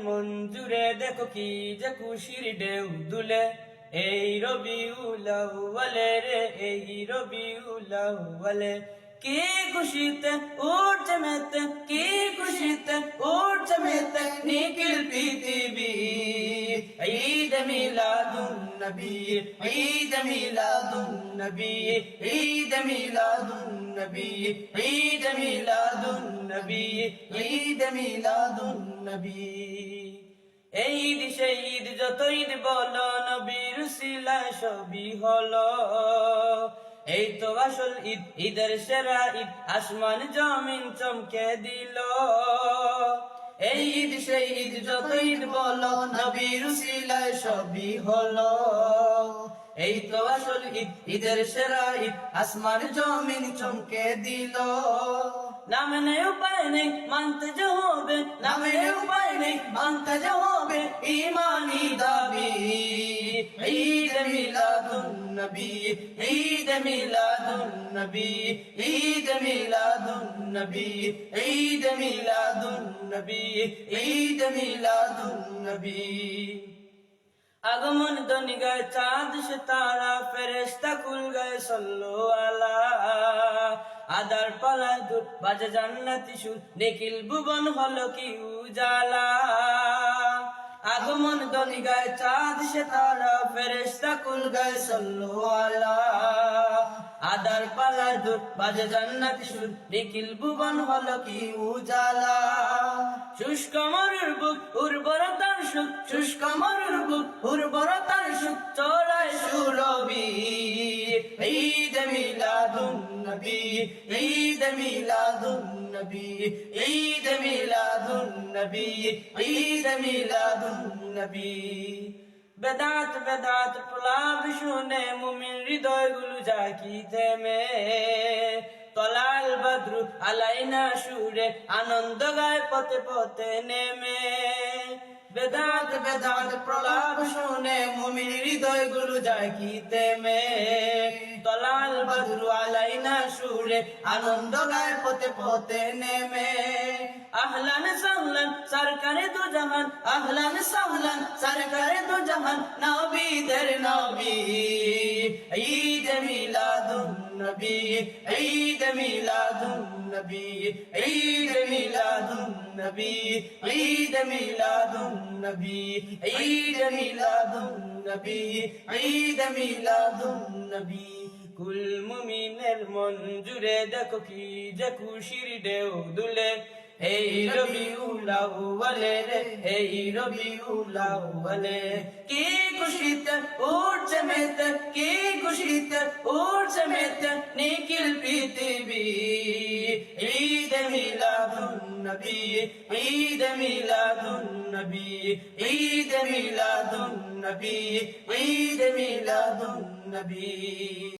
মন জুড়ে দেখো কি যে খুশির ঢেউ দুলে, এই রবিউল আউয়ালে রে, এই রবিউল আউয়ালে। কি খুশিতে উঠছে মেতে, কি খুশিতে উঠছে মেতে নিখিল পৃথিবী। ঈদ মিলাদুন নবী, ঈদ মিলাদুন নবী, ঈদ মিলাদুন নবী, ঈদ মিলাদুন নবী, ঈদ মিলাদুন নবী। এই ঈদ সেই ঈদ যত ঈদ বলো, নবীর উসিলায় সবই হলো। এই তো আসল ঈদ, ঈদের সেরা ঈদ, আসমান জমিন চমকে দিল। এই ঈদ সেই ঈদ যত ঈদ বলো, নবীর উসিলায় সবই হলো। এই তো আসল ঈদ, ঈদের সেরা ঈদ, আসমান জমিন চমকে দিল। নামে নেই উপায় নেই মানতে যে হবে, নামে নেই উপায় নেই মানতে যে হবে ইমানি দাবি। ঈদ মিলাদুন নবী, ঈদ মিলাদুন নবী, ঈদ মিলাদুন নবী, ঈদ মিলাদুন নবী, ঈদ মিলাদুন নবী। আগমন ধ্বনি গায় চাঁদ সিতারা, ফেরেশতা কুল গায় সল্লো আলা। আদার পালায় দূর বাজে জান্নাতি সুর, নিখিল ভুবন হলো কি উজালা। আগমন ধ্বনি গায় চাঁদ সিতারা, ফেরেশতা কুল গায় সল্লো আলা। আদার পালায় দূর বাজে জান্নাতি সুর, নিখিল ভুবন হলো কি উজালা। শুষ্ক মরুর বুক উর্বরতার সুখ, শুষ্ক মরুর বুক উর্বরতার সুখ, চড়ায় সুরবি। ঈদ মিলাদুন নবী, ঈদ মিলাদুন নবী, ঈদ মিলাদুন নবী, ঈদ মিলাদুন নবী। বেদাত বেদাত প্রলাপ শুনে মুমিন হৃদয়গুলো যায় কি থেমে। তলাল বদ্রু আলাইনা সুরে, আনন্দ গায় পথে পথে নেমে। বেদাত বেদাত প্রলাপ শুনে মুমিন হৃদয়গুলো যায় কি থেমে। তলাল বদ্রু আলাইনা সুরে, আনন্দ গায় পথে পথে নেমে। আহলান সাহলান সরকারে দু জাহান, আহলান সাহলান সরকারে দু জাহান, নবীদের নবী। ঈদ মিলাদুন নবী, ঈদ মিলাদুন নবী, ঈদ মিলাদুন নবী, ঈদ মিলাদুন নবী, ঈদ মিলাদুন নবী, ঈদ মিলাদুন নবী। কুল মুমিনের মন জুড়ে দেখো কি যে খুশির ঢেউ দুলে, এই রবিউল আউয়ালে রে, এই রবিউল আউয়ালে। কি খুশিতে উঠছে মেতে, কি খুশিতে উঠছে মেতে নিখিল পৃথিবী। ঈদ মিলাদুন নবী, ঈদ মিলাদুন নবী, ঈদ মিলাদুন নবী, ঈদ মিলাদুন নবী।